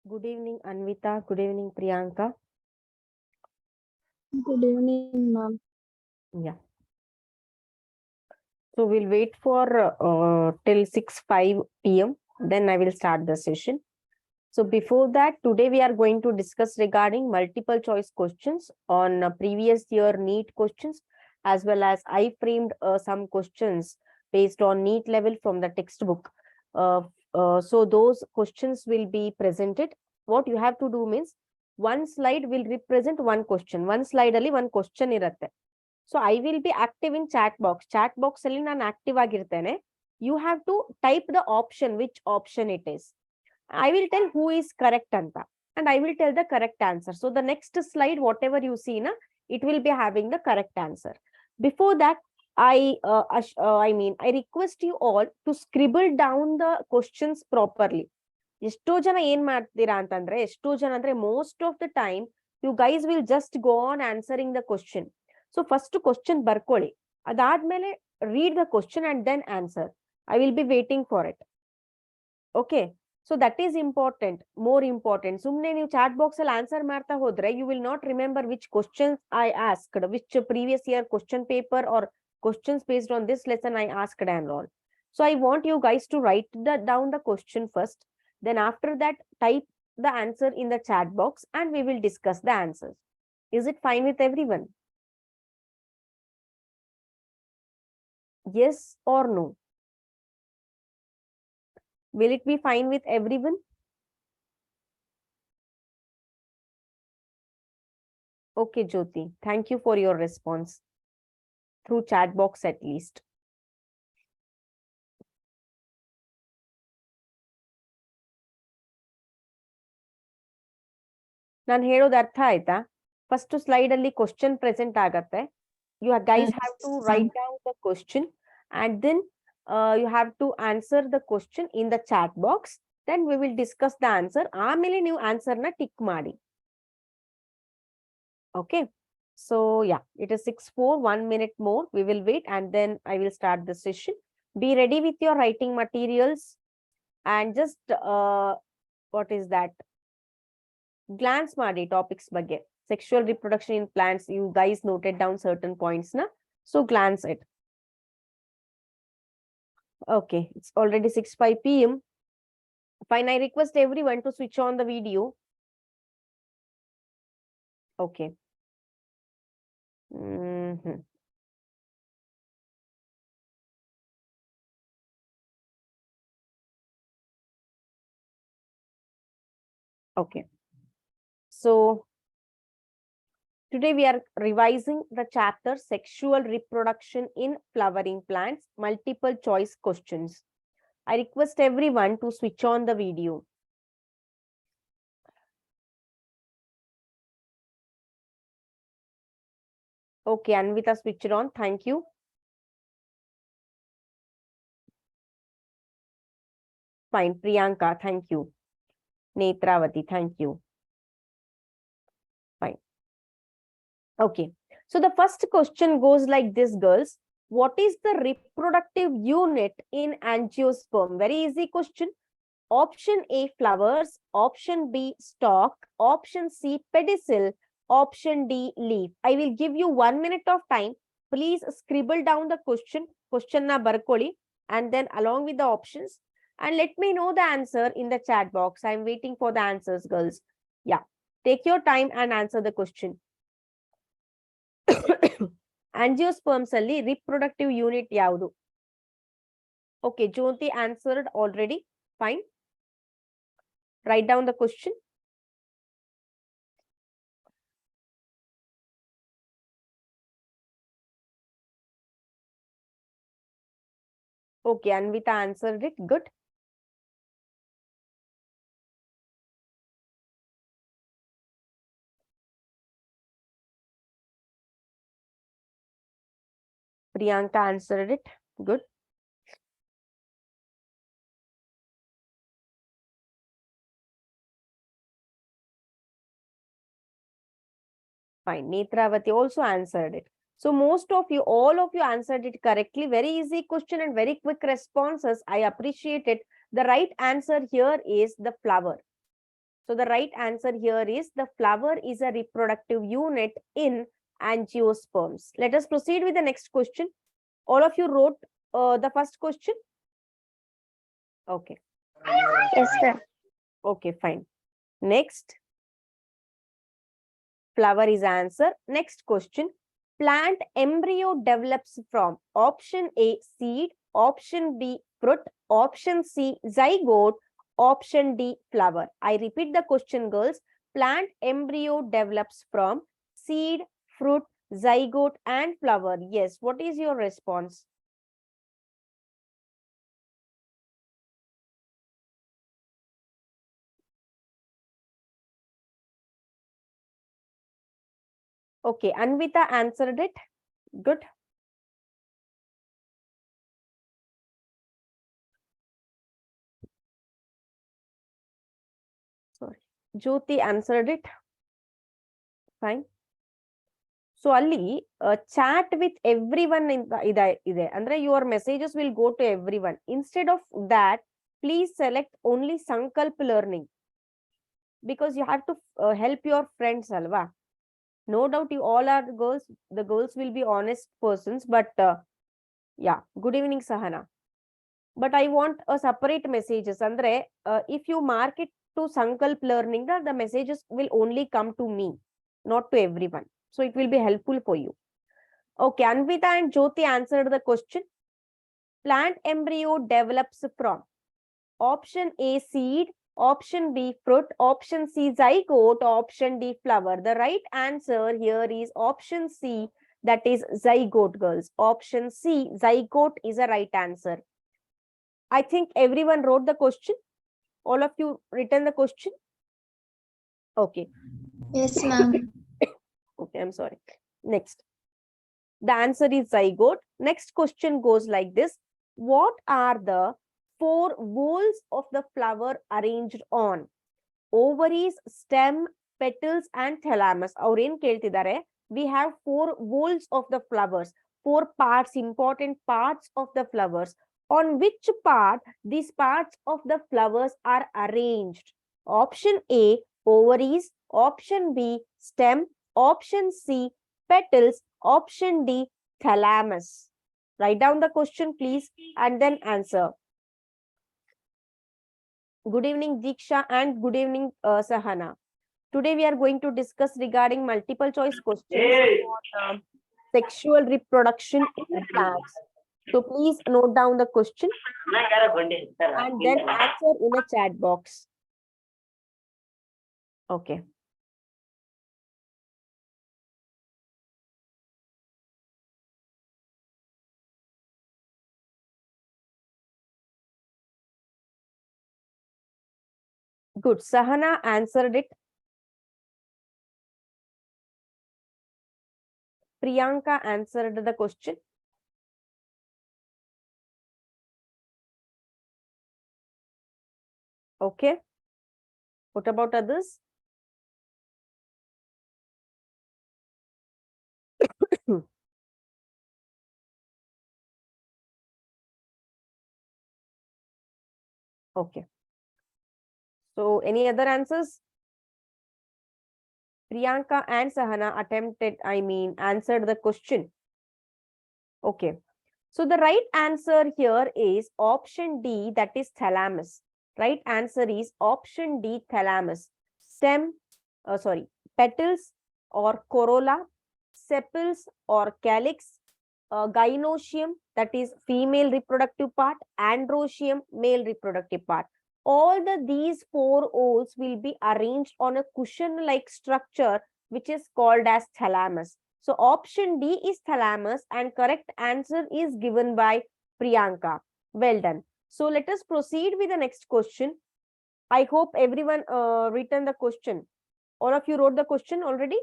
Good evening, Anvita. Good evening, Priyanka. Good evening, ma'am. Yeah. So we'll wait for till 6:05 p.m. Then I will start the session. So before that, today we are going to discuss regarding multiple choice questions on previous year NEET questions, as well as I framed some questions based on NEET level from the textbook. Uh, so those questions will be presented. What you have to do means one slide will represent one question. One slide ಅಲ್ಲಿ one question ಇರುತ್ತೆ. So I will be active in chat box. Chat box ಅಲ್ಲಿ ನಾನು active ಆಗಿರ್ತೇನೆ. You have to type the option, which option it is. I will tell who is correct anta, and I will tell the correct answer. So the next slide, whatever you see, na, it will be having the correct answer. Before that, I request you all to scribble down the questions properly. ಎಷ್ಟೋ ಜನ ಏನ್ ಮಾಡ್ತೀರಾ ಅಂತಂದ್ರೆ, ಎಷ್ಟೋ ಜನ ಅಂದ್ರೆ most of the time you guys will just go on answering the question. So first question ಬರ್ಕೊಳ್ಳಿ, ಅದಾದ್ಮೇಲೆ read the question and then answer. I will be waiting for it. Okay. So that is important, more important. ಸುಮ್ನೆ ನೀವು chat box ಅಲ್ಲಿ answer ಮಾಡ್ತಾ ಹೋದ್ರೆ you will not remember which questions I asked, which previous year question paper or questions based on this lesson I asked and all. So I want you guys to write down the question first. Then after that, type the answer in the chat box and we will discuss the answers. Is it fine with everyone? Yes or no? Will it be fine with everyone? Okay, Jyoti. Thank you for your response. Through chat box at least. ನಾನು ಹೇಳೋದು ಅರ್ಥ ಆಯ್ತಾ? First slide ಅಲ್ಲಿ question present ಆಗತ್ತೆ. You guys have to write down the question and then you have to answer the question in the chat box. Then we will discuss the answer. ಆಮೇಲೆ ನೀವು answer ನ tick ಮಾಡಿ. Okay. So yeah, it is 6:04, 1 minute more. We will wait and then I will start the session. Be ready with your writing materials and just what is that? Glance ಮಾಡಿ topics ಬಗ್ಗೆ. Sexual reproduction in plants. You guys noted down certain points, na? So glance it. Okay, it's already 6:05 p.m. Fine, I request everyone to switch on the video. Okay. Okay. So today we are revising the chapter Sexual Reproduction in Flowering Plants, multiple choice questions. I request everyone to switch on the video. Okay, Anvita, switch it on. Thank you. Fine, Priyanka, thank you. Netravati, thank you. Fine. Okay, so the first question goes like this, girls. What is the reproductive unit in Angiosperm? Very easy question. Option A, flowers. Option B, stalk. Option C, pedicel. Option D, leaf. I will give you 1 minute of time. Please scribble down the question na barkoli, and then along with the options, and let me know the answer in the chat box. I'm waiting for the answers, girls. Yeah, take your time and answer the question. Angiosperms alli reproductive unit yaudu? Okay, Jyoti answered already. Fine. Write down the question. Okay, Anvita answered it. Good. Priyanka answered it. Good. Fine. Netravati also answered it. So most of you, all of you answered it correctly. Very easy question and very quick responses. I appreciate it. The right answer here is the flower. So the right answer here is the flower is a reproductive unit in angiosperms. Let us proceed with the next question. All of you wrote the first question? Okay. Yes, sir. Okay, fine. Next. Flower is answer. Next question. Plant embryo develops from option A, seed, option B, fruit, option C, zygote, option D, flower. I repeat the question, girls. Plant embryo develops from seed, fruit, zygote, and flower. Yes, what is your response? Okay, Anvita answered it. Good. Sorry. Jyoti answered it. Fine. So Ali, chat with everyone in the andre your messages will go to everyone. Instead of that, please select only Sankalp learning, because you have to help your friends, alva. No doubt you all are girls. The girls will be honest persons, but yeah. Good evening, Sahana. But I want a separate messages. Andre, if you mark it to Sankalp learning, the messages will only come to me, not to everyone. So it will be helpful for you. Okay, Anvita and Jyoti answered the question. Plant embryo develops from option A, seed, option B, fruit, option C, zygote, option D, flower. The right answer here is option C, that is zygote, girls. Option C, zygote is a right answer. I think everyone wrote the question. All of you written the question? Okay. Yes, ma'am. Okay, I'm sorry. Next. The answer is zygote. Next question goes like this. What are the 4 whorls of the flower arranged on? Ovaries, stem, petals, and thalamus. We have 4 whorls of the flowers. 4 parts, important parts of the flowers. On which part these parts of the flowers are arranged? Option A, ovaries. Option B, stem. Option C, petals. Option D, thalamus. Write down the question, please, and then answer. Good evening, Diksha, and good evening, Sahana. Today we are going to discuss regarding multiple choice questions on sexual reproduction in plants. So please note down the question and then answer in a chat box. Okay. Good. Sahana answered it. Priyanka answered the question. Okay. What about others? Okay. So any other answers? Priyanka and Sahana answered the question. Okay. So the right answer here is option D, that is thalamus. Right answer is option D, thalamus. Stem, petals or corolla, sepals or calyx, gynosium, that is female reproductive part, androsium, male reproductive part. All these 4 O's will be arranged on a cushion-like structure, which is called as thalamus. So option D is thalamus, and correct answer is given by Priyanka. Well done. So let us proceed with the next question. I hope everyone written the question. All of you wrote the question already?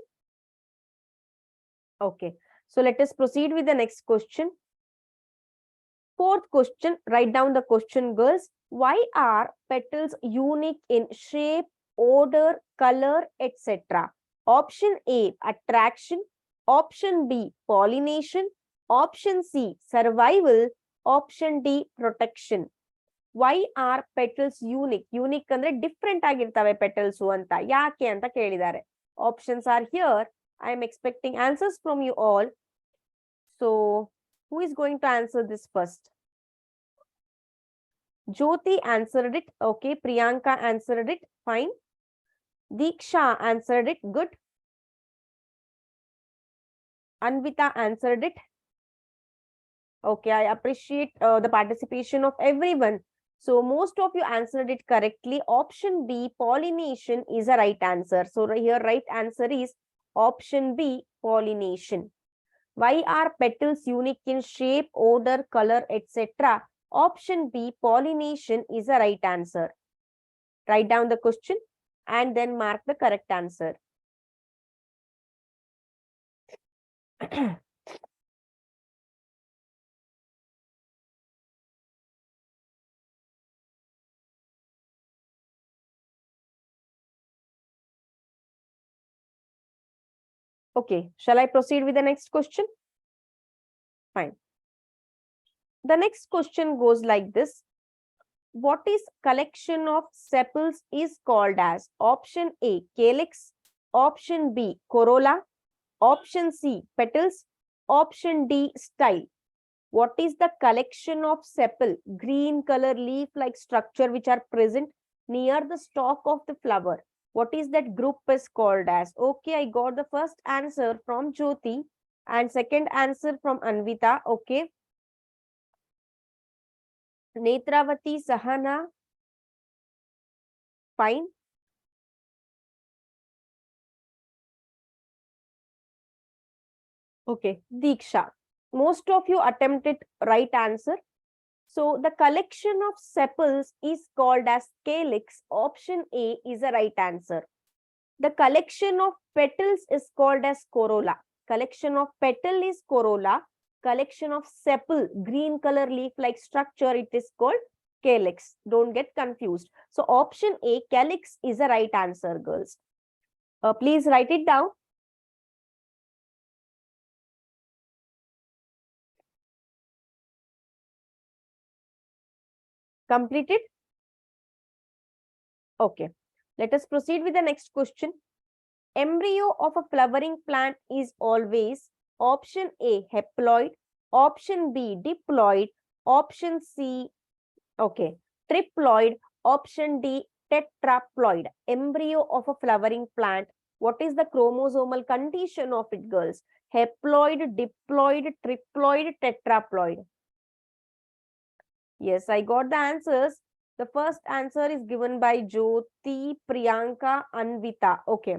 Okay. So let us proceed with the next question. 4th question, write down the question, girls. Why are petals unique in shape, odor, color, etc.? Option A, attraction. Option B, pollination. Option C, survival. Option D, protection. Why are petals unique? Unique ಅಂದ್ರೆ different ಆಗಿರ್ತವೆ petals ಅಂತ ಯಾಕೆ ಅಂತ ಕೇಳಿದ್ದಾರೆ. Options are here. I am expecting answers from you all. So who is going to answer this first? Jyoti answered it. Okay. Priyanka answered it. Fine. Diksha answered it. Good. Anvita answered it. Okay, I appreciate the participation of everyone. So most of you answered it correctly. Option B, pollination, is a right answer. So here right answer is option B, pollination. Why are petals unique in shape, odor, color, etc.? Option B, pollination, is a right answer. Write down the question and then mark the correct answer. Okay, shall I proceed with the next question? Fine. The next question goes like this. What is collection of sepals is called as? Option A, calyx. Option B, corolla. Option C, petals. Option D, style. What is the collection of sepal, green color leaf-like structure which are present near the stalk of the flower? What is that group is called as? Okay, I got the first answer from Jyoti and second answer from Anvita. Okay. Netravati, Sahana. Fine. Okay. Diksha. Most of you attempted right answer. So the collection of sepals is called as calyx. Option A is a right answer. The collection of petals is called as corolla. Collection of petal is corolla. Collection of sepal, green color leaf-like structure, it is called calyx. Don't get confused. So option A, calyx, is a right answer, girls. Please write it down. Completed? Okay. Let us proceed with the next question. Embryo of a flowering plant is always option A, haploid, option B, diploid, option C, okay, triploid, option D, tetraploid. Embryo of a flowering plant. What is the chromosomal condition of it, girls? Haploid, diploid, triploid, tetraploid. Yes, I got the answers. The first answer is given by Jyoti, Priyanka, Anvita. Okay.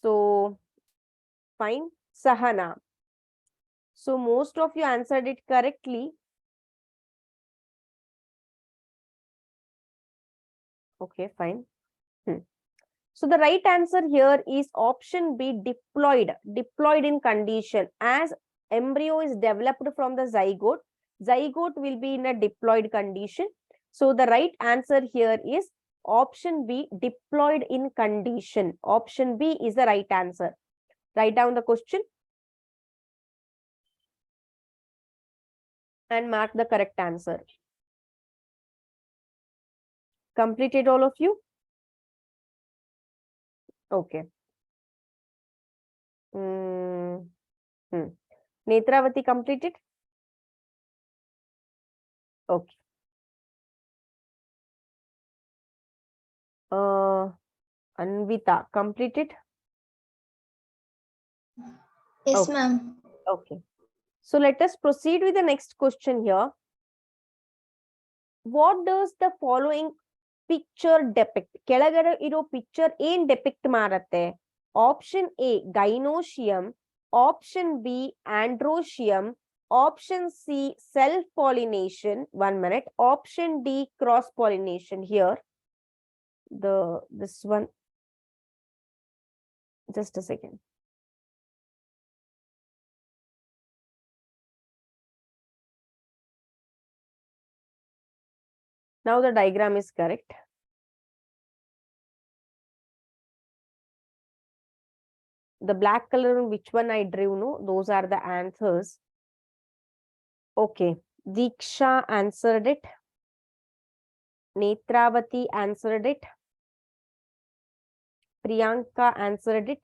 So, fine. Sahana. So, most of you answered it correctly. Okay, fine. So, the right answer here is option B, diploid. Diploid in condition. As embryo is developed from the zygote, zygote will be in a diploid condition. So, the right answer here is option B, diploid in condition. Option B is the right answer. Write down the question and mark the correct answer. Completed all of you? Okay. Netravati completed? Okay. Anvita completed? Yes, Okay. ma'am. Okay. So let us proceed with the next question here. What does the following picture depict? ಕೆಳಗಡೆ ಇರೋ picture ಏನ್ depict ಮಾಡುತ್ತೆ? Option A, gynosium. Option B, androsium. Option C, self-pollination. 1 minute. Option D, cross-pollination. Here, this one. Just a second. Now the diagram is correct. The black color, which one I drew, no, those are the anthers. Okay, Diksha answered it. Netravati answered it. Priyanka answered it.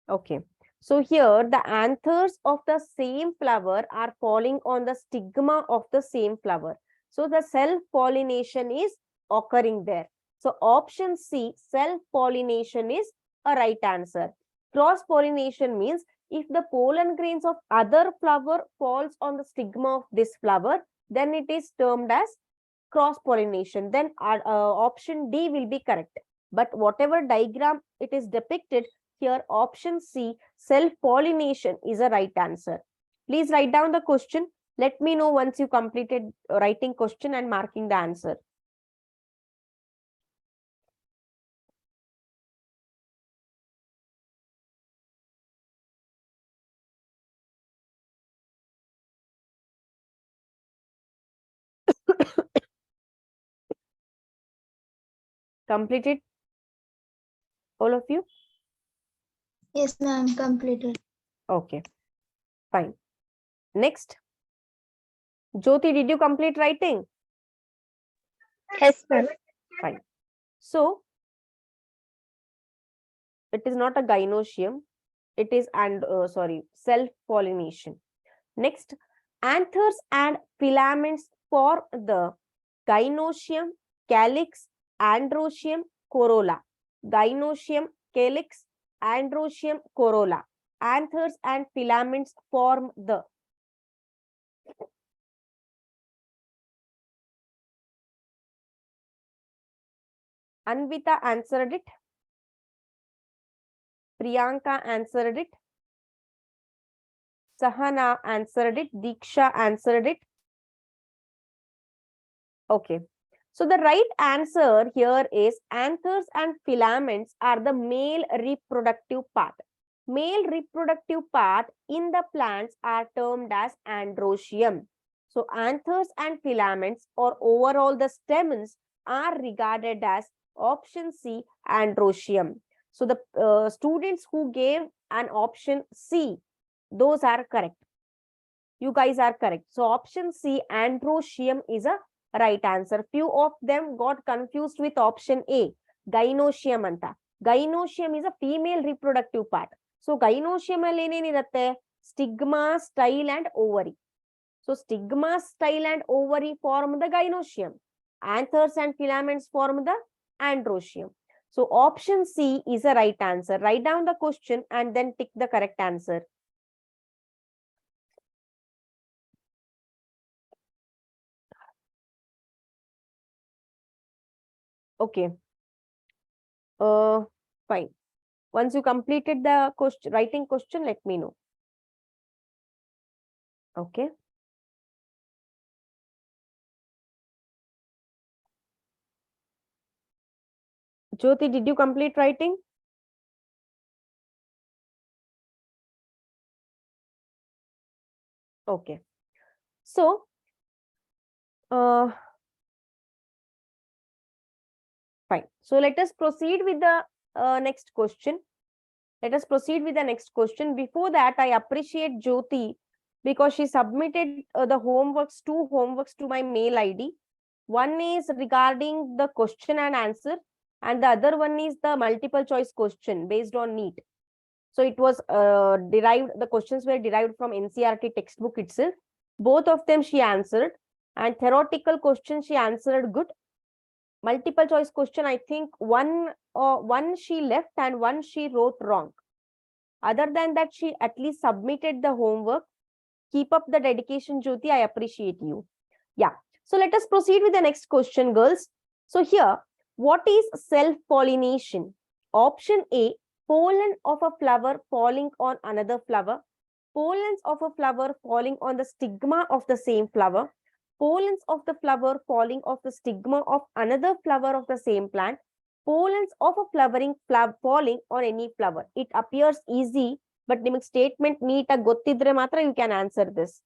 Okay. So here the anthers of the same flower are falling on the stigma of the same flower. So the self-pollination is occurring there. So option C, self-pollination is a right answer. Cross-pollination means if the pollen grains of other flower falls on the stigma of this flower, then it is termed as cross-pollination. Then option D will be correct. But whatever diagram it is depicted, here option C, self-pollination is a right answer. Please write down the question. Let me know once you completed writing question and marking the answer. Completed, all of you? Yes, ma'am. Completed. Okay, fine. Next. Jyoti, did you complete writing? Yes, ma'am. Fine. So, it is not a gynosium. It is self-pollination. Next, anthers and filaments for the gynosium, calyx, androsium, corolla. Gynosium, calyx, androsium, corolla. Anthers and filaments form the Anvita answered it. Priyanka answered it. Sahana answered it. Diksha answered it. Okay. So the right answer here is anthers and filaments are the male reproductive part. Male reproductive part in the plants are termed as androsium. So anthers and filaments or overall the stamens are regarded as option C, androsium. So the students who gave an option C, those are correct. You guys are correct. So option C, androsium is a right answer. Few of them got confused with option A, gynosium anta. Gynosium is a female reproductive part. So gynosium alli stigma, style and ovary. So stigma, style and ovary form the gynosium. Anthers and filaments form the androsium. So option C is a right answer. Write down the question and then tick the correct answer. Okay. Fine. Once you completed the question, writing question, let me know. Okay. Jyoti, did you complete writing? Okay. So, fine. So let us proceed with the next question. Let us proceed with the next question. Before that, I appreciate Jyoti because she submitted the homeworks, 2 homeworks to my mail ID. One is regarding the question and answer, and the other one is the multiple choice question based on NEET. So it was derived, the questions were derived from NCERT textbook itself. Both of them she answered, and theoretical question she answered good. Multiple choice question, I think one she left and one she wrote wrong. Other than that, she at least submitted the homework. Keep up the dedication, Jyoti. I appreciate you. Yeah. So let us proceed with the next question, girls. So here, what is self-pollination? Option A, pollen of a flower falling on another flower. Pollens of a flower falling on the stigma of the same flower. Pollens of the flower falling off the stigma of another flower of the same plant. Pollens of a flowering falling on any flower. It appears easy, but ನಿಮಗೆ statement neat ಆಗಿ ಗೊತ್ತಿದ್ರೆ ಮಾತ್ರ you can answer this.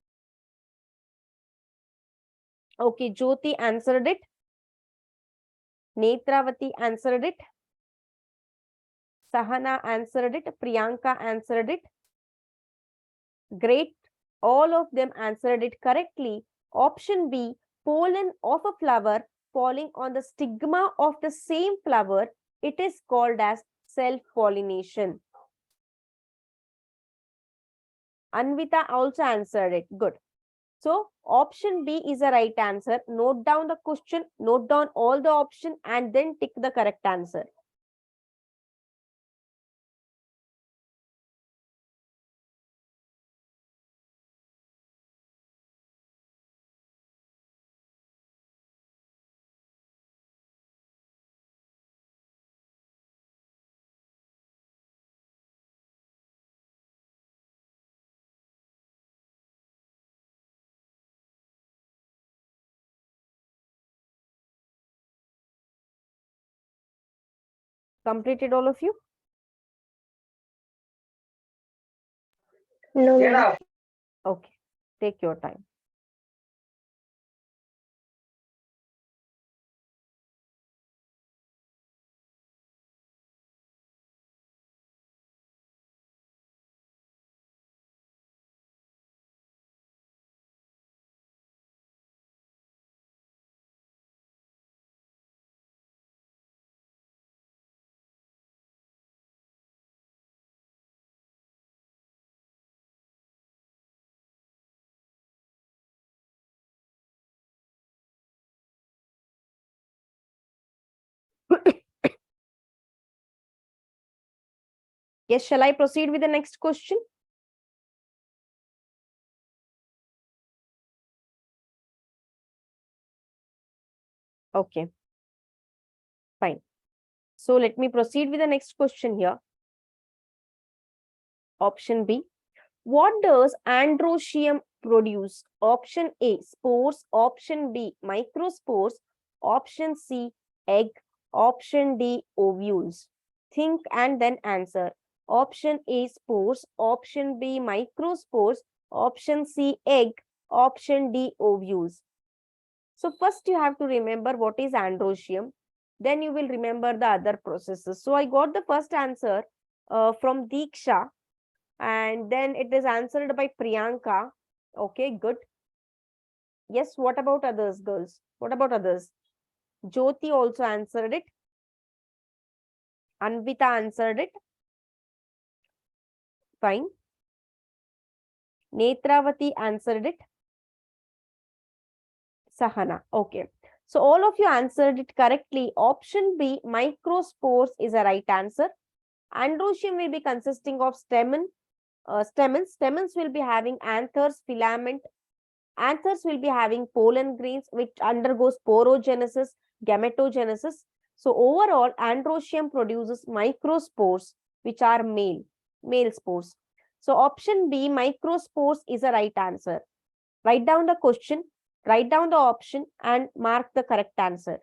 Okay, Jyoti answered it. Netravati answered it. Sahana answered it. Priyanka answered it. Great. All of them answered it correctly. Option B, pollen of a flower falling on the stigma of the same flower, it is called as self-pollination. Anvita also answered it. Good. So option B is the right answer. Note down the question, note down all the option and then tick the correct answer. Completed all of you? No, ma'am. Okay, take your time. Yes, shall I proceed with the next question? Okay, fine. So let me proceed with the next question here. Option B. What does Androsium produce? Option A, spores. Option B, microspores. Option C, egg. Option D, ovules. Think and then answer. Option A, spores. Option B, microspores. Option C, egg. Option D, ovules. So first you have to remember what is Androsium. Then you will remember the other processes. So I got the first answer from Diksha. And then it is answered by Priyanka. Okay, good. Yes, what about others, girls? What about others? Jyoti also answered it. Anvita answered it. Fine. Netravati answered it. Sahana. Okay. So all of you answered it correctly. Option B, microspores is a right answer. Androsium will be consisting of stamens. Stamens will be having anthers, filament. Anthers will be having pollen grains which undergoes porogenesis, gametogenesis. So overall, Androsium produces microspores which are male spores. So option B, microspores is a right answer. Write down the question, write down the option and mark the correct answer.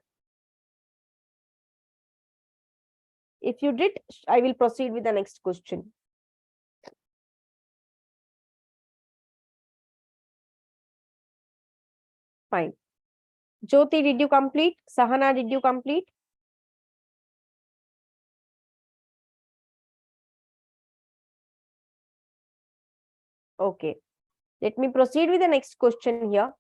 If you did, I will proceed with the next question. Fine. Jyoti, did you complete? Sahana, did you complete? Okay. Let me proceed with the next question here.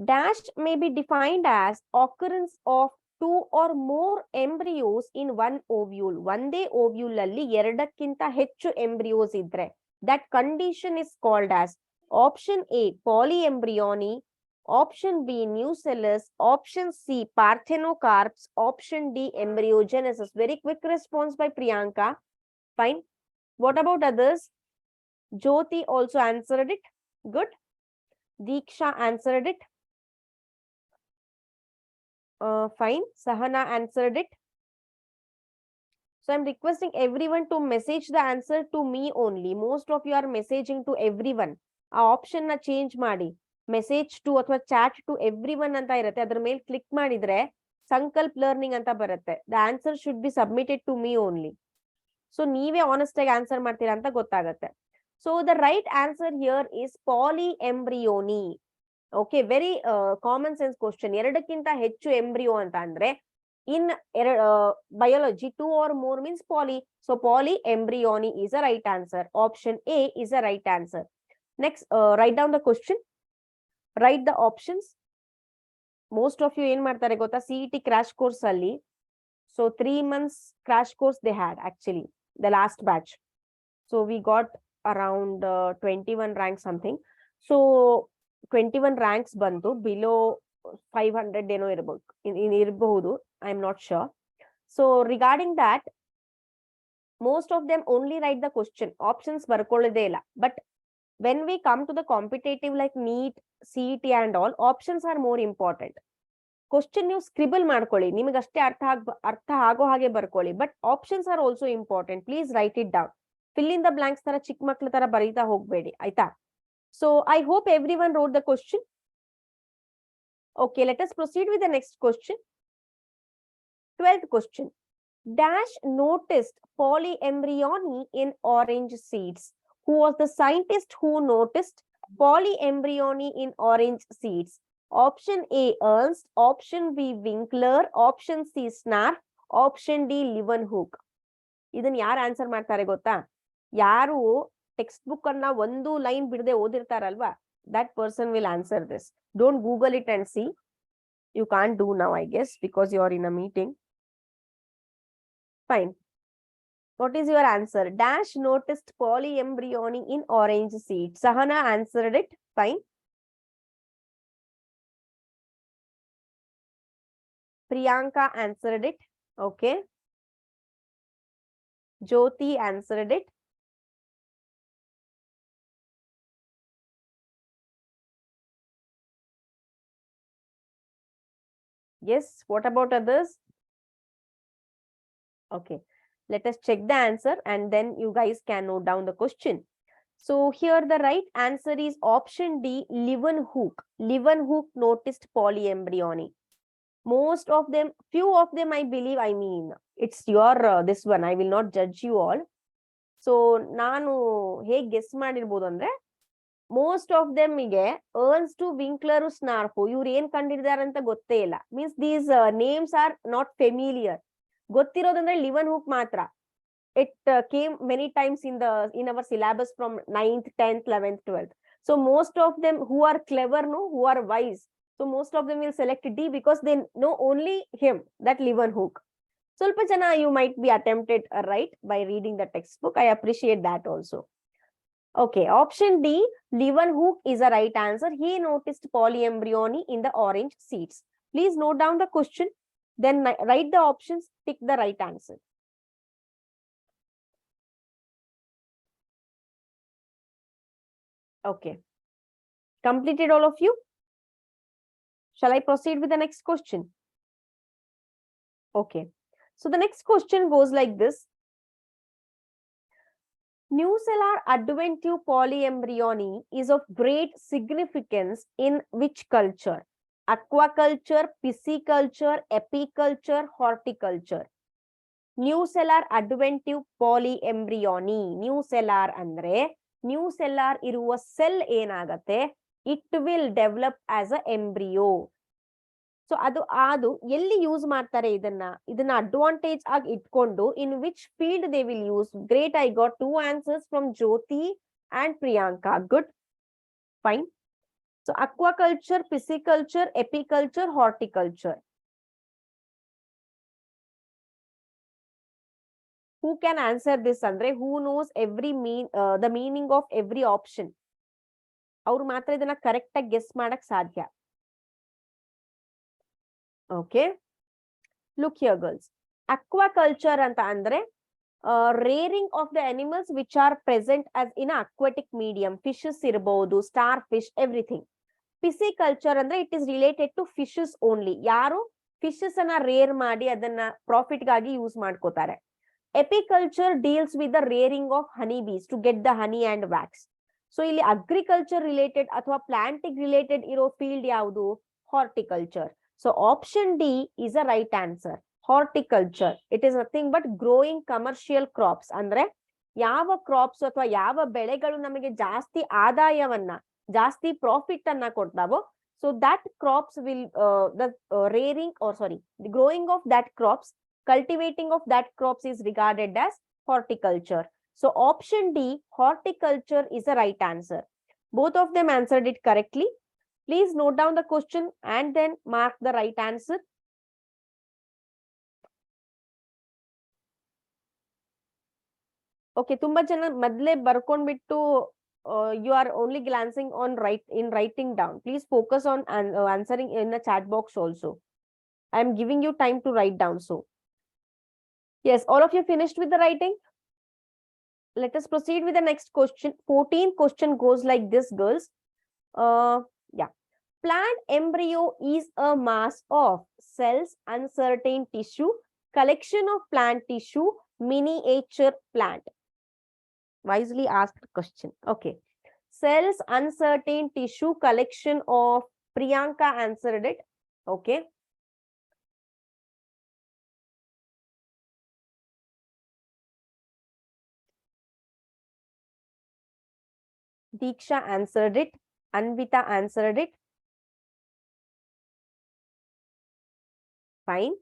Dash may be defined as occurrence of two or more embryos in one ovule. ಒಂದೇ ovule ಅಲ್ಲಿ ಎರಡಕ್ಕಿಂತ ಹೆಚ್ಚು embryos ಇದ್ರೆ that condition is called as option A, polyembryony, option B, nucellus, option C, parthenocarps, option D, embryogenesis. Very quick response by Priyanka. Fine. What about others? Jyoti also answered it. Good. Diksha answered it. Fine. Sahana answered it. So I'm requesting everyone to message the answer to me only. Most of you are messaging to everyone. ಆ option ನ change ಮಾಡಿ message to ಅಥವಾ chat to every one ಅಂತ ಇರುತ್ತೆ. ಅದ್ರ ಮೇಲೆ click ಮಾಡಿದ್ರೆ Sankalp learning ಅಂತ ಬರುತ್ತೆ. The answer should be submitted to me only. So ನೀವೇ ಆನೆಸ್ಟ್ ಆಗಿ ಆನ್ಸರ್ ಮಾಡ್ತೀರಾ ಅಂತ ಗೊತ್ತಾಗತ್ತೆ. So the right answer here is polyembryony. Okay, very common sense question. ಎರಡಕ್ಕಿಂತ ಹೆಚ್ಚು ಎಂಬ್ರಿಯೋ ಅಂತ ಅಂದ್ರೆ ಇನ್ biology 2 or more means poly. So polyembryony is a right answer. Option A is a right answer. Next, write down the question. Write the options. Most of you ಏನ್ ಮಾಡ್ತಾರೆ ಗೊತ್ತಾ, CET crash course ಅಲ್ಲಿ, so 3 months crash course they had actually, the last batch. So we got around 21 ranks something. So 21 ranks ಬಂತು, below 500 ಏನೋ ಇರಬಹುದು, I am not sure. So regarding that, most of them only write the question, options ಬರ್ಕೊಳ್ಳೋದೇ ಇಲ್ಲ. But when we come to the competitive like NEET, CET and all, options are more important. Question ನೀವು scribble ಮಾಡ್ಕೊಳ್ಳಿ, ನಿಮಗೆ ಅಷ್ಟೇ ಅರ್ಥ ಆಗೋ ಹಾಗೆ ಬರ್ಕೊಳ್ಳಿ, but options are also important. Please right it down. Fill in the blanks ತರ ಚಿಕ್ಕ ಮಕ್ಳ ತರ ಬರೀತಾ ಹೋಗ್ಬೇಡಿ, ಆಯ್ತಾ? So I hope every one wrote the question. Okay, let us proceed with the next question. 12th question. Dash noticed polyembryony in orange seeds. Who was the scientist who noticed polyembryony in orange seeds? Option A Ernst, option B Winkler, option C Snarf, option D Leeuwenhoek. ಇದನ್ನ ಯಾರು answer ಮಾಡ್ತಾರೆ ಗೊತ್ತಾ? ಯಾರು text book ಅನ್ನ ಒಂದು line ಬಿಡದೆ ಓದಿರ್ತಾರಲ್ವಾ, that person will answer this. Don't Google it and see. You can't do now, I guess, because you are in a meeting. Fine. What is your answer? Dash noticed polyembryony in orange seeds. Sahana answered it. Fine. Priyanka answered it. Okay. Jyoti answered it. Yes. What about others? Okay. Let us check the answer and then you guys can note down the question. So here the right answer is option D, Leeuwenhoek. Leeuwenhoek noticed polyembryony. Most of them, few of them, I believe, I mean, it's your this one. I will not judge you all. So ನಾನು ಹೇಗೆ guess ಮಾಡಿರ್ಬೋದು ಅಂದ್ರೆ, most of them ಗೆ Ernst, Winkler, Snarf ಇವ್ರು ಏನ್ ಕಂಡಿದ್ದಾರೆ ಅಂತ ಗೊತ್ತೇ ಇಲ್ಲ. Means these names are not familiar. ಗೊತ್ತಿರೋದಂದ್ರೆ Leeuwenhoek ಮಾತ್ರ. It came many times in our syllabus from 9th, 10th, 11th, 12th. So most of them who are clever, no, who are wise, so most of them will select D because they know only him, that Leeuwenhoek. Sulpa jana you might be attempted right by reading the textbook. I appreciate that also. Okay, option D, Leeuwenhoek is a right answer. He noticed polyembryony in the orange seeds. Please note down the question, then write the options, pick the right answer. Okay. Completed all of you? Shall I proceed with the next question? Okay. So the next question goes like this. Nucellar adventive polyembryony is of great significance in which culture? Aquaculture, pisciculture, apiculture, horticulture. Nucellar adventive polyembryony. Nucellar andre nucellar ಇರುವ ಸೆಲ್ ಏನಾಗತ್ತೆ, it will develop as a embryo. So ಅದು ಎಲ್ಲಿ use ಮಾಡ್ತಾರೆ ಇದನ್ನ advantage ಆಗಿ ಇಟ್ಕೊಂಡು in which field they will use? Great, I got 2 answers from Jyoti and Priyanka. Good, fine. So aquaculture, pisciculture, apiculture, horticulture. Who can answer this andre? Who knows the meaning of every option? ಅವ್ರು ಮಾತ್ರ ಇದನ್ನ correct ಆಗಿ guess ಮಾಡಕ್ ಸಾಧ್ಯ. Okay, look here girls. Aquaculture anta andre rearing of the animals which are present as in an aquatic medium. Fishes irbodu, starfish, everything. Pisciculture andre it is related to fishes only. ಯಾರು fishes ಅನ್ನ rare ಮಾಡಿ ಅದನ್ನ profit ಗಾಗಿ use ಮಾಡ್ಕೋತಾರೆ. Apiculture deals with the rearing of honeybees to get the honey and wax. So ಇಲ್ಲಿ agriculture related ಅಥವಾ planting related ಇರೋ field ಯಾವುದು? Horticulture. So option D is a right answer. Horticulture. It is nothing but growing commercial crops. ಅಂದ್ರೆ ಯಾವ crops ಅಥವಾ ಯಾವ ಬೆಳೆಗಳು ನಮಗೆ ಜಾಸ್ತಿ ಆದಾಯವನ್ನ, ಜಾಸ್ತಿ ಪ್ರಾಫಿಟ್ ಅನ್ನ ಕೊಡ್ತಾವೋ, so that crops will the rearing or sorry the growing of that crops, cultivating of that crops is regarded as horticulture. So option D, horticulture is the right answer. Both of them answered it correctly. Please note down the question and then mark the right answer. Okay, ತುಂಬಾ ಜನ ಮೊದಲೇ ಬರ್ಕೊಂಡ್ಬಿಟ್ಟು you are only glancing on writing down. Please focus on answering in the chat box also. I am giving you time to write down. So yes, all of you finished with the writing. Let us proceed with the next question. 14th question goes like this, girls. Yeah. Plant embryo is a mass of cells, uncertain tissue, collection of plant tissue, miniature plant. Wisely asked question. Okay. Cells, uncertain tissue, collection of. Priyanka answered it. Okay. Diksha answered it. Anvita answered it. Fine.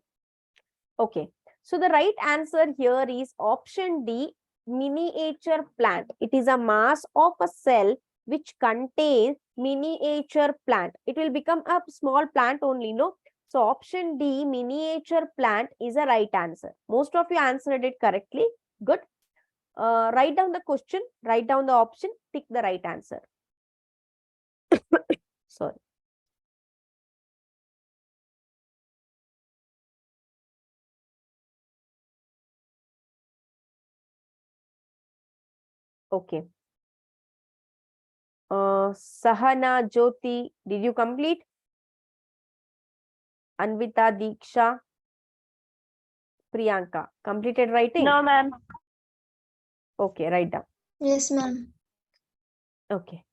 Okay. So the right answer here is option D, miniature plant. It is a mass of a cell which contains miniature plant. It will become a small plant only, no? So option D, miniature plant is a right answer. Most of you answered it correctly. Good. Write down the question, write down the option, pick the right answer. Sorry. Okay. Sahana, Jyoti, did you complete? Anvita, Diksha, Priyanka, completed writing? No, ma'am. Okay, write down. Yes, ma'am. Okay.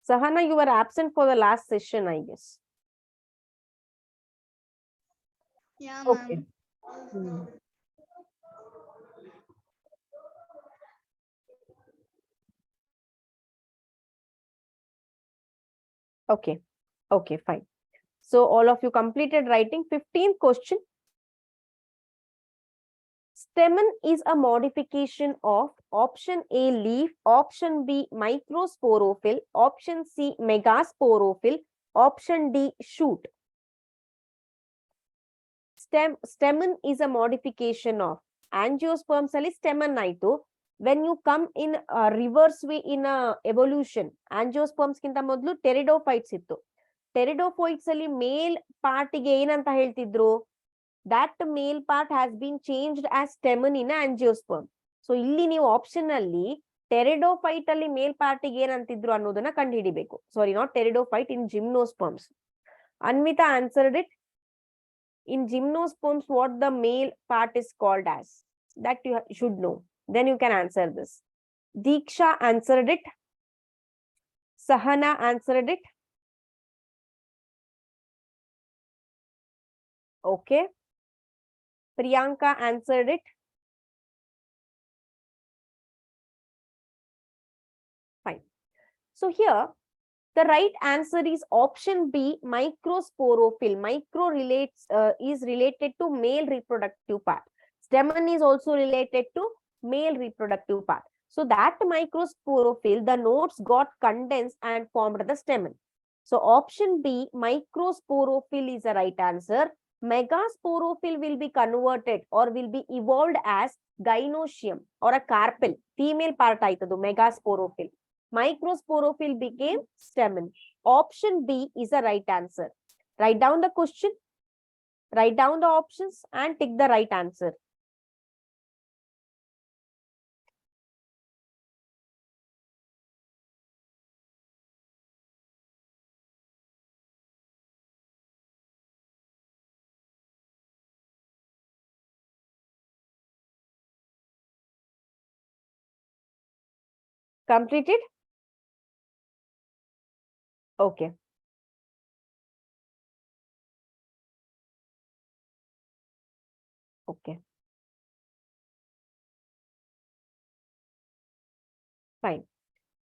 Sahana, you were absent for the last session, I guess. Yeah, Okay. ma'am. Okay. Okay, fine. So all of you completed writing. 15th question. Stamen is a modification of option A, leaf, option B, microsporophyll, option C, megasporophyll, option D, shoot. Stamen is a modification of angiosperms ali stamen aito. When you come in a reverse way in a evolution, angiosperms kinta modlu pteridophytes ittu. Pteridophytes ali male part ಗೆ ಏನಂತ ಹೇಳ್ತಿದ್ರು? That male part has been changed as stamen in angiosperm. So ಇಲ್ಲಿ ನೀವು option ಅಲ್ಲಿ pteridophyte ಅಲ್ಲಿ ಮೇಲ್ part ಗೆ ಏನಂತಿದ್ರು ಅನ್ನೋದನ್ನ ಕಂಡು ಹಿಡಿಬೇಕು. Sorry, not pteridophyte, in gymnosperms. Anvita answered it. In gymnosperms, what the male part is called as? That you should know. Then you can answer this. Diksha answered it. Sahana answered it. Okay. Priyanka answered it. Fine. So here, the right answer is option B, microsporophyll. Micro is related to male reproductive part. Stamen is also related to male reproductive part. So that microsporophyll, the nodes got condensed and formed the stamen. So option B, microsporophyll is the right answer. Megasporophyll will be converted or will be evolved as gynosium or a carpel. Female part aitadu megasporophyll. Microsporophyll became stamen. Option B is the right answer. Write down the question, write down the options and tick the right answer. Completed? Okay. Okay. Fine.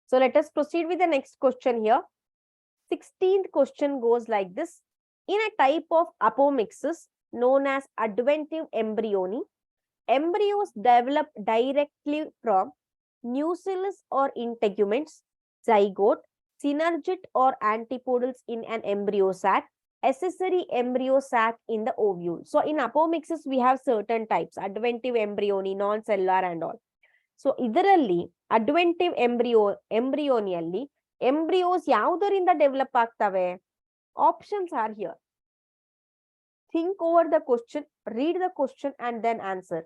So let us proceed with the next question here. 16th question goes like this. In a type of apomixis known as Adventive Embryonic, Embryos develop directly from nucellus or integuments, zygote, synergid or antipodals in an embryo sac, accessory embryo sac in the ovule. So in apomixis, we have certain types, adventive embryoni, non-cellular and all. So ಇದರಲ್ಲಿ adventive embryoniಯಲ್ಲಿ embryos ಯಾವುದರಿಂದ develop ಆಗ್ತವೆ? Options are here. Think over the question, read the question and then answer.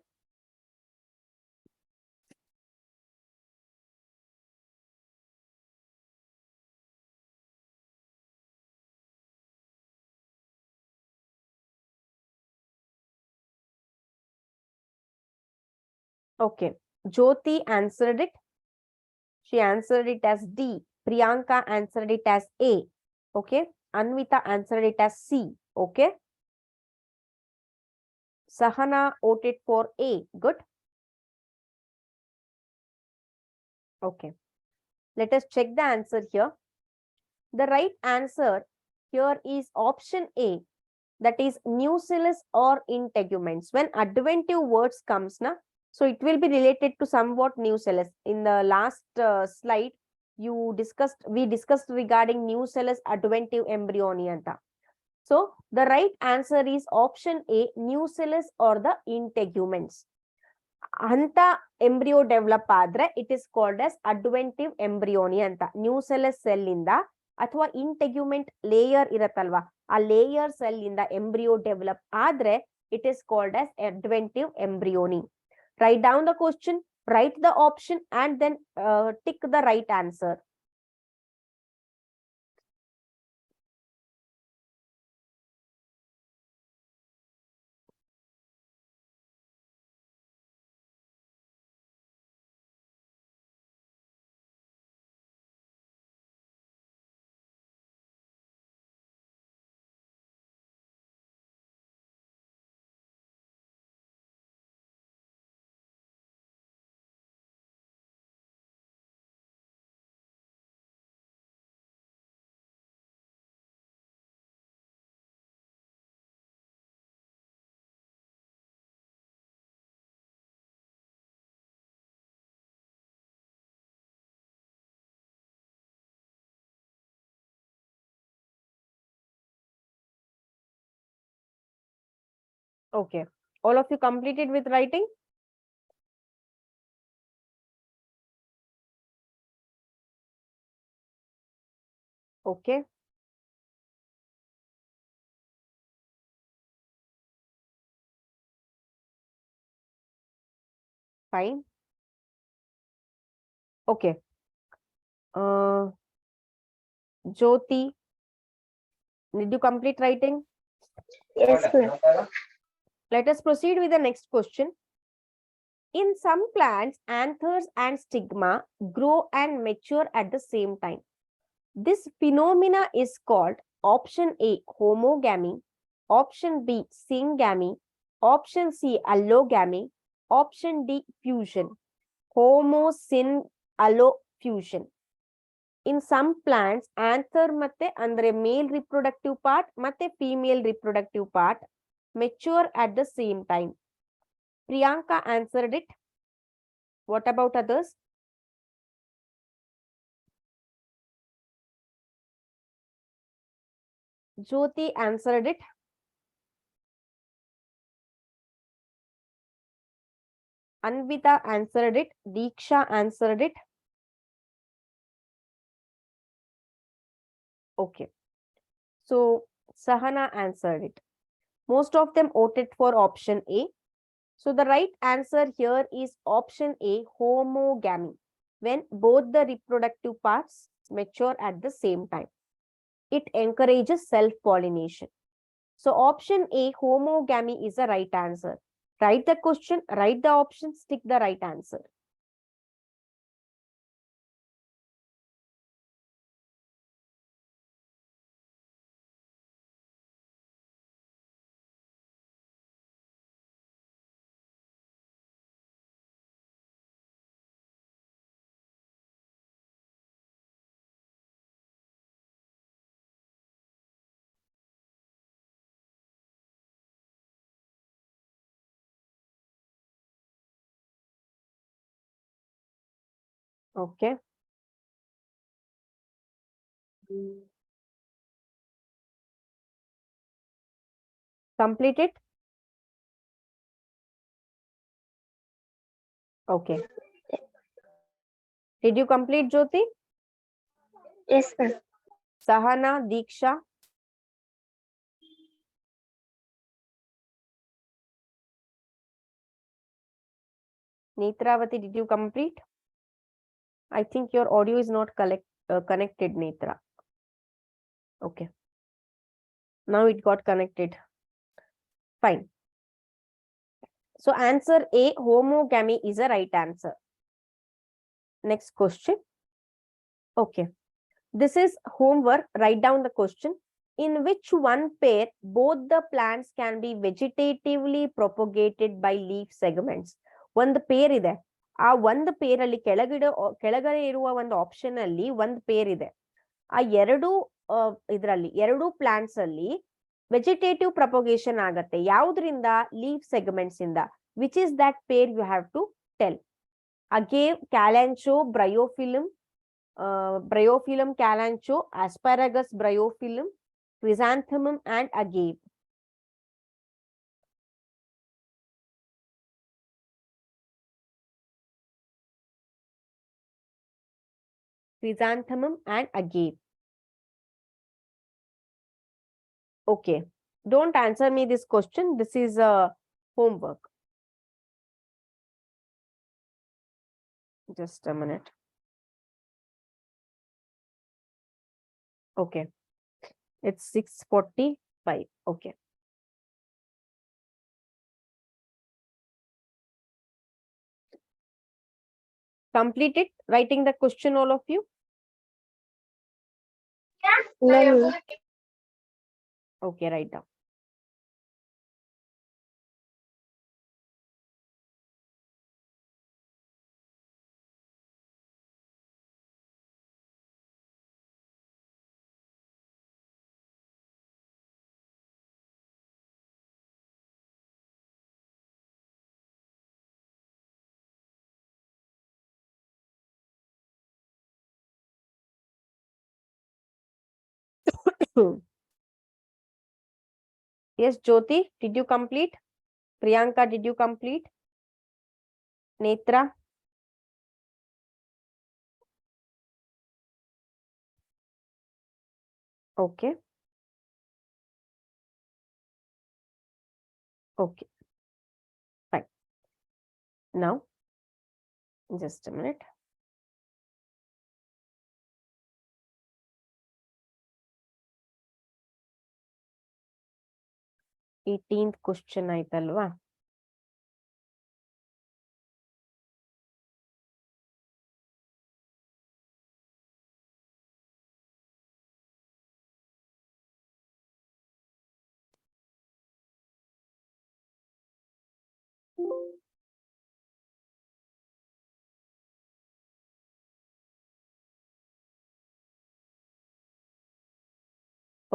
Okay, Jyoti answered it. She answered it as D. Priyanka answered it as A. Okay, Anvita answered it as C. Okay, Sahana voted for A. Good. Okay, let us check the answer here. The right answer here is option A, that is nucellus or integuments. When adventive words comes na, so it will be related to somewhat nucellus. In the last slide, we discussed regarding nucellus adventive embryoni anta. So the right answer is option A, nucellus or the integuments. Anta embryo develop adre, it is called as adventive embryoni anta. Nucellus cell inda ಅಥವಾ integument layer ಇರತ್ತಲ್ವಾ, ಆ layer cell ಇಂದ embryo develop ಆದ್ರೆ it is called as adventive embryony. Write down the question, write the option and then tick the right answer. Okay, all of you completed with writing? Okay. Fine. Okay. Jyoti, did you complete writing? Yes, ma'am. Let us proceed with the next question. In some plants, anthers and stigma grow and mature at the same time. This phenomena is called option A, homogamy, option B, syngamy, option C, allogamy, option D, fusion. Homo, syn, allo, fusion. In some plants, anther ಮತ್ತೆ ಅಂದ್ರೆ male reproductive part ಮತ್ತೆ female reproductive part mature at the same time. Priyanka answered it. What about others? Jyoti answered it. Anvita answered it. Diksha answered it. Okay. So Sahana answered it. Most of them voted for option A. So the right answer here is option A, homogamy, when both the reproductive parts mature at the same time. It encourages self-pollination. So option A, homogamy is the right answer. Write the question, write the options, tick the right answer. Okay. Complete it. Okay. Did you complete, Jyoti? Yes, ma'am. Sahana, Diksha? Netravati, did you complete? I think your audio is not connected, Netra. Okay. Now it got connected. Fine. So answer A, homogamy is a right answer. Next question. Okay. This is homework. Write down the question. In which one pair both the plants can be vegetatively propagated by leaf segments? ಒಂದು peer ಇದೆ. ಆ ಒಂದು ಪೇರಲ್ಲಿ ಕೆಳಗಡೆ ಇರುವ ಒಂದು option ಅಲ್ಲಿ ಒಂದು peer ಇದೆ. ಆ ಎರಡು ಎರಡು ಪ್ಲಾಂಟ್ಸ್ ಅಲ್ಲಿ ವೆಜಿಟೇಟಿವ್ ಪ್ರಪೋಗೇಶನ್ ಆಗತ್ತೆ. ಯಾವುದರಿಂದ? ಲೀಫ್ ಸೆಗ್ಮೆಂಟ್ಸ್ ಇಂದ. Which is that pair you have to tell. Agave, kalanchoe, bryophyllum, Bryophyllum calancho, Asparagus bryophyllum, Chrysanthemum and agave. Chrysanthemum and agave. Okay. Don't answer me this question. This is a homework. Just a minute. Okay. It's 6:45. Okay. Complete it. Writing the question, all of you. No. Okay, write down. Yes, Jyoti, did you complete? Priyanka, did you complete? Netra? Okay. Okay. Fine. Now, just a minute. Eighteenth question ಆಯ್ತಲ್ವಾ?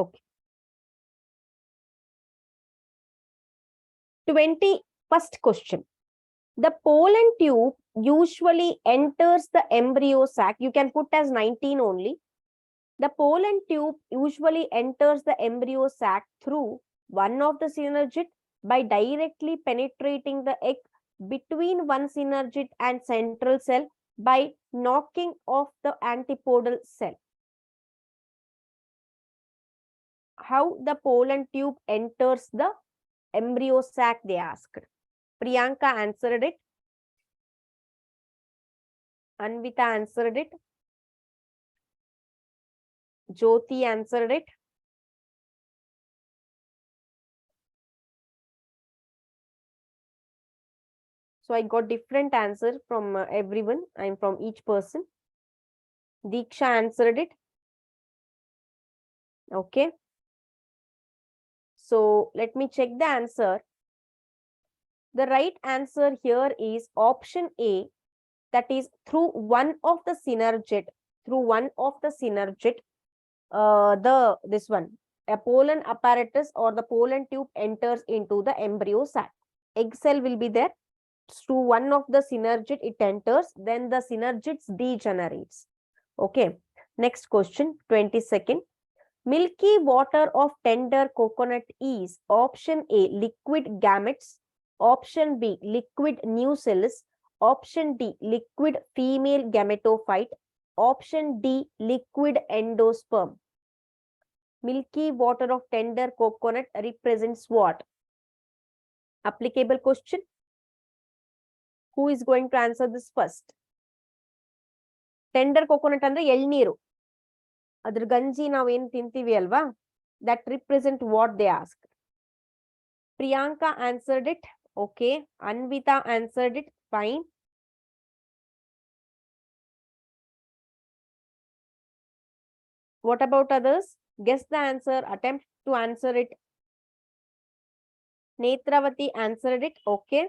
Okay. 21st question. The pollen tube usually enters the embryo sac. You can put as 19 only. The pollen tube usually enters the embryo sac through one of the synergid by directly penetrating the egg between one synergid and central cell by knocking off the antipodal cell. How the pollen tube enters the embryo sac, they asked. Priyanka answered it. Anvita answered it. Jyoti answered it. So I got different answer from everyone. I'm from each person. Diksha answered it. Okay. So let me check the answer. The right answer here is option A, that is through one of the synergid. Through one of the synergid, this one, a pollen apparatus or the pollen tube enters into the embryo sac. Egg cell will be there. through one of the synergid it enters, then the synergids degenerates. Okay. Next question, 22nd. Milky water of tender coconut is option A, liquid gametes, option B, liquid nucellus, option D, liquid female gametophyte, option D, liquid endosperm. Milky water of tender coconut represents what? Applicable question. Who is going to answer this first? Tender coconut andre elneeru. Adr ganji ನಾವು ಏನು ತಿಂತೀವಿ ಅಲ್ವಾ? That represent what they asked. Priyanka answered it. Okay. Anvita answered it. Fine. What about others? Guess the answer. Attempt to answer it. Netravati answered it. Okay.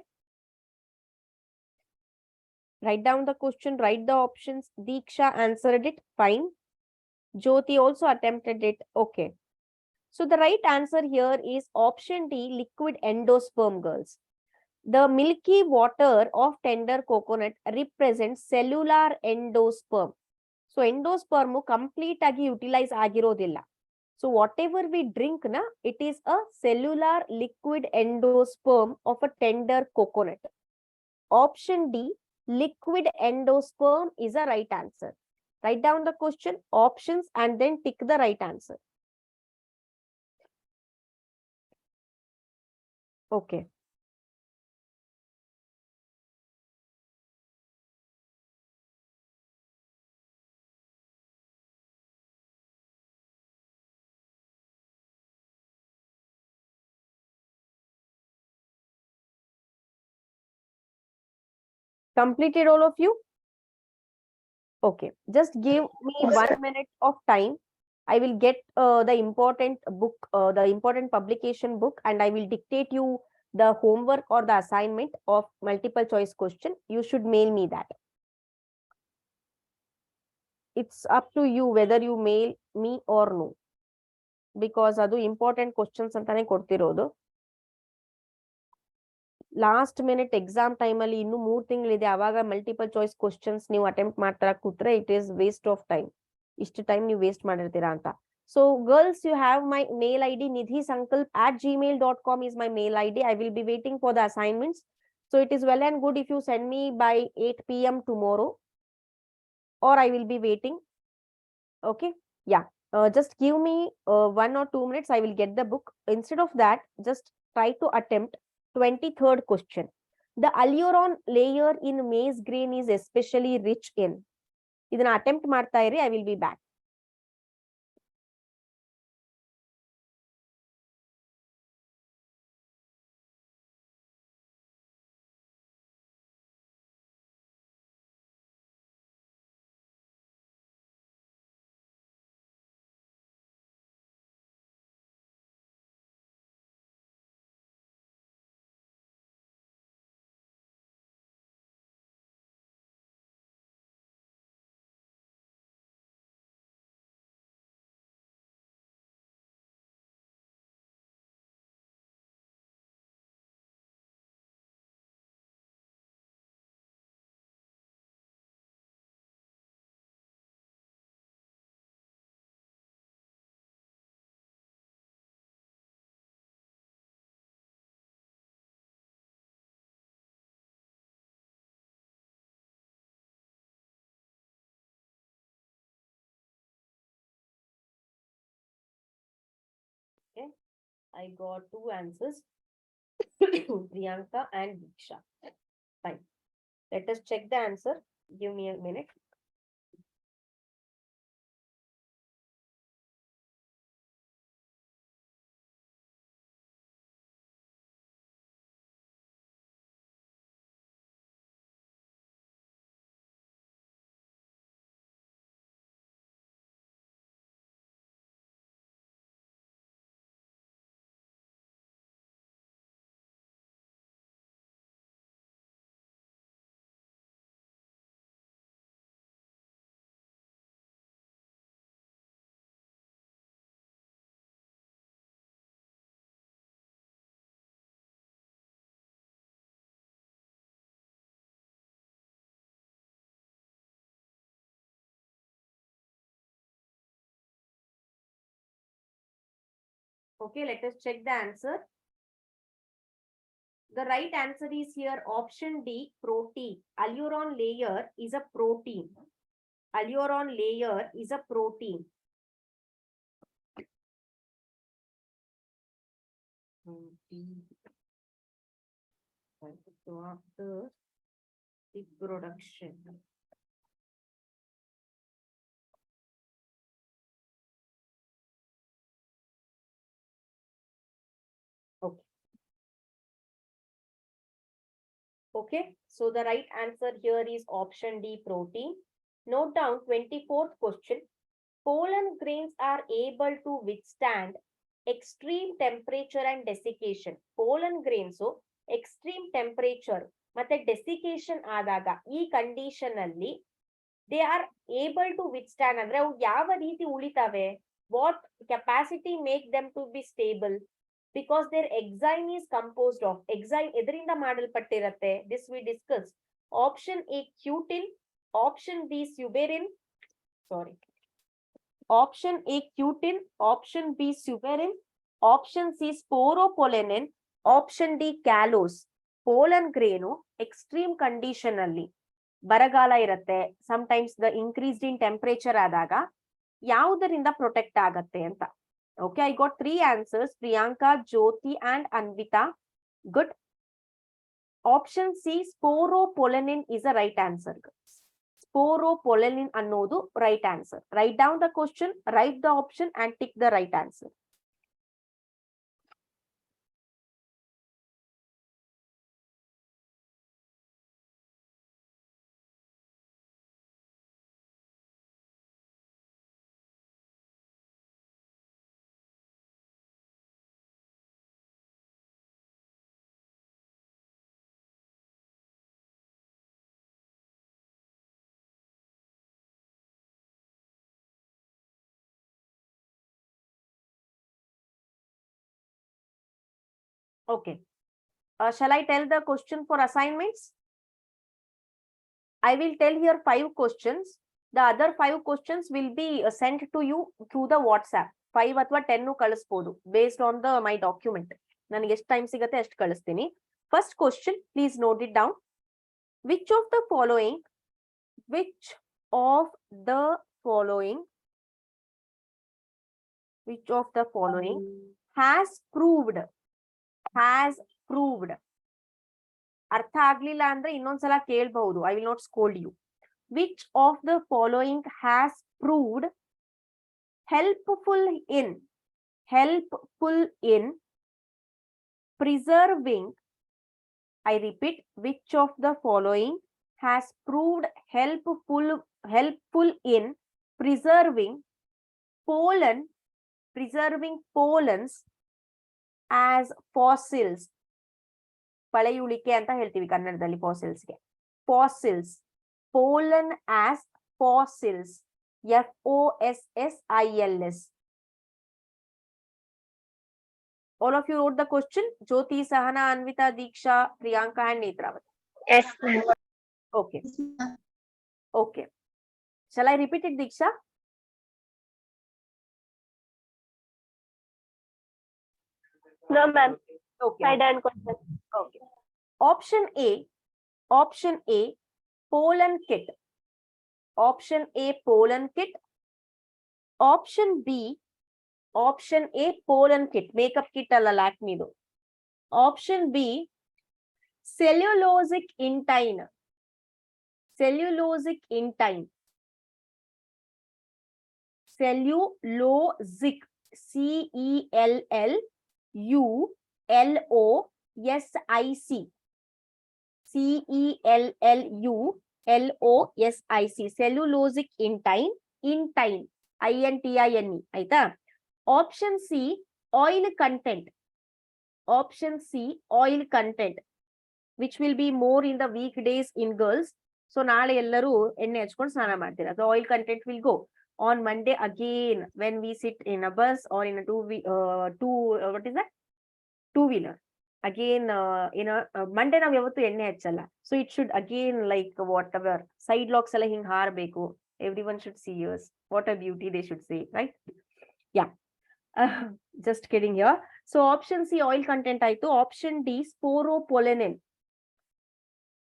Write down the question. Write the options. Diksha answered it. Fine. Jyoti also attempted it. Okay. So the right answer here is option D, liquid endosperm, girls. The milky water of tender coconut represents cellular endosperm. So endosperm complete agi utilize agirodilla. So whatever we drink na, it is a cellular liquid endosperm of a tender coconut. Option D, liquid endosperm is a right answer. Write down the question, options, and then tick the right answer. Okay. Completed all of you? Okay, just give me Yes, 1 minute of time. I will get the important book, the important publication book, and I will dictate you the homework or the assignment of multiple choice question. You should mail me that. It's up to you whether you mail me or no. Because adu important questions antane ಕೊಡ್ತಿರೋದು. Last minute exam time ಅಲ್ಲಿ ಇನ್ನು 3 ತಿಂಗಳಿದೆ, ಅವಾಗ multiple choice questions ನೀವು attempt ಮಾಡ್ತಾ ಕೂತ್ರೆ it is waste of time. ಇಷ್ಟು time ನೀವು ವೇಸ್ಟ್ ಮಾಡಿರ್ತೀರಾ ಅಂತ. So girls, you have my mail ID nidhisankalp@gmail.com is my mail ID. I will be waiting for the assignments. So it is well and good if you send me by 8 p.m. tomorrow, or I will be waiting. Okay, yeah. Just give me 1 or 2 minutes. I will get the book. Instead of that, just try to attempt 23rd question. The alluron layer in maize grain is especially rich in. Idana attempt ಮಾಡ್ತಾ ಇರಿ. I will be back. Okay, I got 2 answers. Priyanka and Diksha. Fine. Let us check the answer. Give me a minute. Okay, let us check the answer. The right answer is here option D, protein. Alluron layer is a protein. Alluron layer is a protein. After reproduction. Okay. Okay, so the right answer here is option D, protein. Note down 24th question. Pollen grains are able to withstand extreme temperature and desiccation. Pollen grains extreme temperature ಮತ್ತೆ desiccation ಆದಾಗ ಈ condition ಅಲ್ಲಿ they are able to withstand ಅಂದ್ರೆ ಅವು ಯಾವ ರೀತಿ ಉಳಿತಾವೆ? What capacity make them to be stable? Because their enzyme is composed of enzyme ಎದರಿಂದ ಮಾಡಲ್ಪಟ್ಟಿರತ್ತೆ? This we discussed. Option A cutin, option B suberin, sorry. Option A cutin, option B suberin, option C sporopollenin, option D callose. Pollen grain extreme condition ಅಲ್ಲಿ ಬರಗಾಲ ಇರುತ್ತೆ, sometimes the increased in temperature ಆದಾಗ ಯಾವುದರಿಂದ protect ಆಗತ್ತೆ ಅಂತ. Okay, I got 3 answers, Priyanka, Jyoti and Anvita. Good. Option C sporopollenin is a right answer. Sporopollenin ಅನ್ನೋದು right answer. Write down the question, write the option and tick the right answer. Okay. Shall I tell the question for assignments? I will tell here 5 questions. The other 5 questions will be sent to you through the WhatsApp. 5 ಅಥವಾ 10 ಕಳಿಸಬಹುದು based on the my document. ನನಗೆ ಎಷ್ಟು time ಸಿಗುತ್ತೆ ಅಷ್ಟು ಕಳಿಸ್ತೀನಿ. First question, please note it down. Which of the following has proved ಅರ್ಥ ಆಗ್ಲಿಲ್ಲ ಅಂದ್ರೆ ಇನ್ನೊಂದ್ಸಲ ಕೇಳಬಹುದು. I will not scold you. Which of the following has proved helpful in preserving, I repeat, which of the following has proved helpful in preserving pollens as fossils? ಪಳೆಯುಳಿಕೆ ಅಂತ ಹೇಳ್ತೀವಿ ಕನ್ನಡದಲ್ಲಿ ಫಾಸಿಲ್ಸ್ಗೆ. Fossils, pollen as fossils, FOSSILS. All of you wrote the question? Jyoti, Sahana, Anvita, Diksha, Priyanka and Netravati. Yes, ma'am. Okay. Okay. Shall I repeat it, Diksha? No, ma'am. Okay. I done question. Okay. Option A, pollen kit. Option A, pollen kit. Option B, option A, pollen kit. Makeup kit alla Lakmido. Option B, cellulosic intine. Cellulosic intine. Cellulosic. CELLULOSIC. CELLULOSIC. Cellulosic intine. Intine. INTINE. ಆಯ್ತಾ? Option C, oil content. Option C, oil content, which will be more in the weekdays in girls. So ನಾಳೆ ಎಲ್ಲರೂ ಎಣ್ಣೆ ಹಚ್ಕೊಂಡು ಸ್ನಾನ ಮಾಡ್ತೀರಾ. The oil content will go. On Monday again, when we sit in a bus or in a two-wheeler. Again, Monday ನಾವು ಯಾವತ್ತೂ ಎಣ್ಣೆ ಹಚ್ಚಲ್ಲ. So it should again like whatever side locks ಎಲ್ಲ ಹಿಂಗ್ ಹಾರಬೇಕು. Everyone should see yours. What a beauty they should say, right? Yeah. Just kidding here. So option C oil content ಆಯ್ತು. Option D sporopollenin.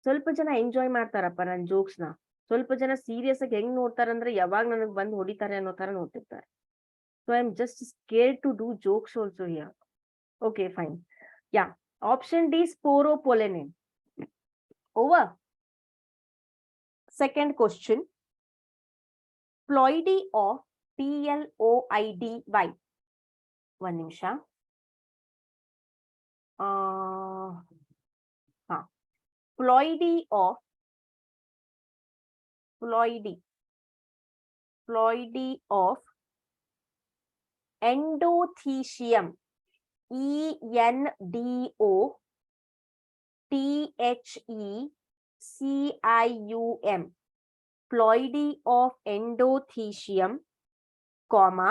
ಸ್ವಲ್ಪ ಜನ enjoy ಮಾಡ್ತಾರಪ್ಪ ನನ್ನ jokes ನ. ಸ್ವಲ್ಪ ಜನ ಸೀರಿಯಸ್ ಆಗಿ ಹೆಂಗ್ ನೋಡ್ತಾರಂದ್ರೆ ಯಾವಾಗ ನನಗ್ ಬಂದು ಹೊಡಿತಾರೆ ಅನ್ನೋ ತರ ನೋಡ್ತಿರ್ತಾರೆ. So I'm just scared to do jokes also here. Okay, fine. Yeah. Option D sporopollenin. Over. Second question. Ploidy of PLOIDY. One ನಿಮಿಷ. Ploidy of Androsium. ENDOTHECIUM. Ploidy of Androsium, comma,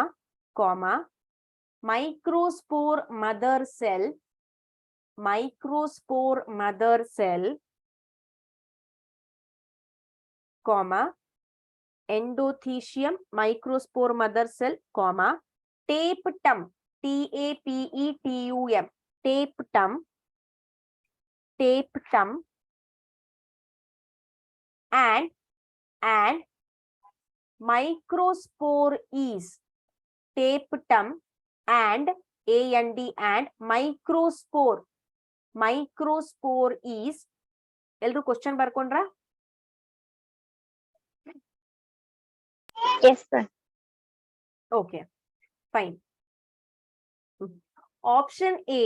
microspore mother cell, comma, endothecium, microspore mother cell, comma, tapetum, TAPETUM, tapetum, and microspore is tapetum and and microspore is ಎಲ್ರು question ಬರ್ಕೊಂಡ್ರ? Yes, sir. Okay, fine. Option A,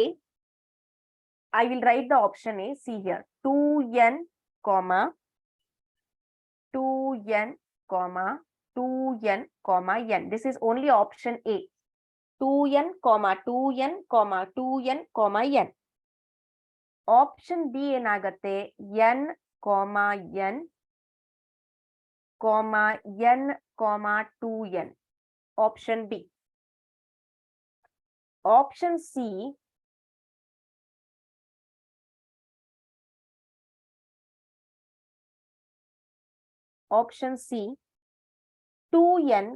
I will write the option A. See here, 2n, 2n, 2n, n. This is only option A. 2n, 2n, 2n, n. Option B ಏನಾಗತ್ತೆ? n, n, n, 2n. Option B. Option C. Option C, 2n,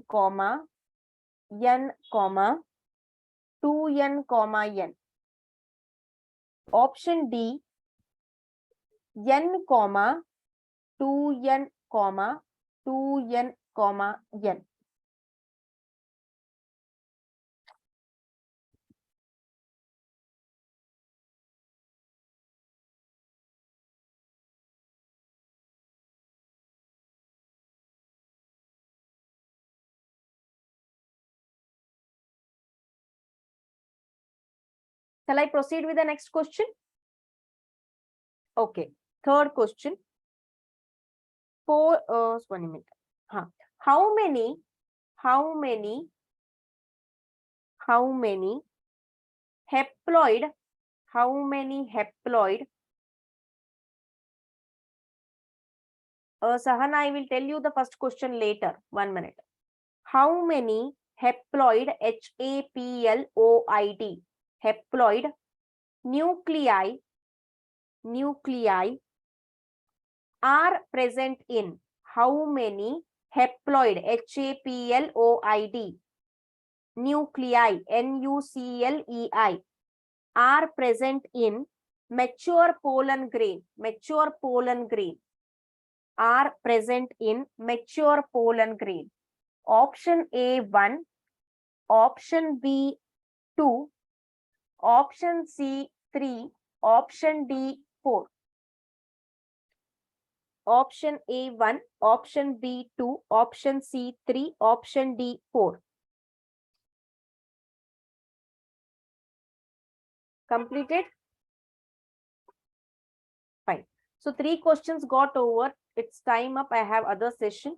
n, 2n, n. Option D, n, 2n, 2n, n. Shall I proceed with the next question? Okay, third question. For 1 minute. How many haploid? Sahana, I will tell you the first question later. 1 minute. How many haploid, HAPLOID, haploid nuclei are present in? How many haploid, HAPLOID, nuclei, NUCLEI, are present in mature pollen grain? Are present in mature pollen grain. Option A 1, option B 2, option C 3, option D 4. Option A 1, option B 2, option C 3, option D 4. Completed? Fine. So 3 questions got over. It's time up. I have other session.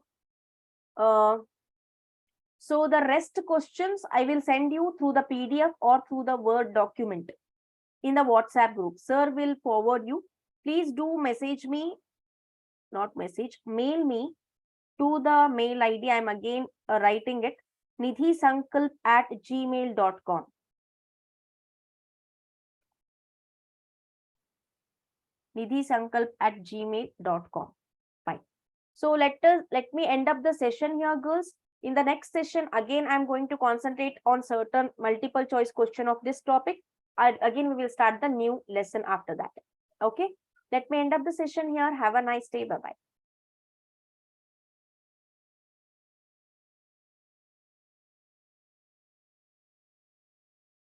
So the rest questions I will send you through the PDF or through the Word document in the WhatsApp group. Sir will forward you. Please do message me, mail me to the mail ID. I'm again writing it, nidhisankalp@gmail.com. nidhisankalp@gmail.com. Fine. So let me end up the session here, girls. In the next session, again, I'm going to concentrate on certain multiple choice question of this topic. Again, we will start the new lesson after that. Okay, let me end up the session here. Have a nice day. Bye-bye.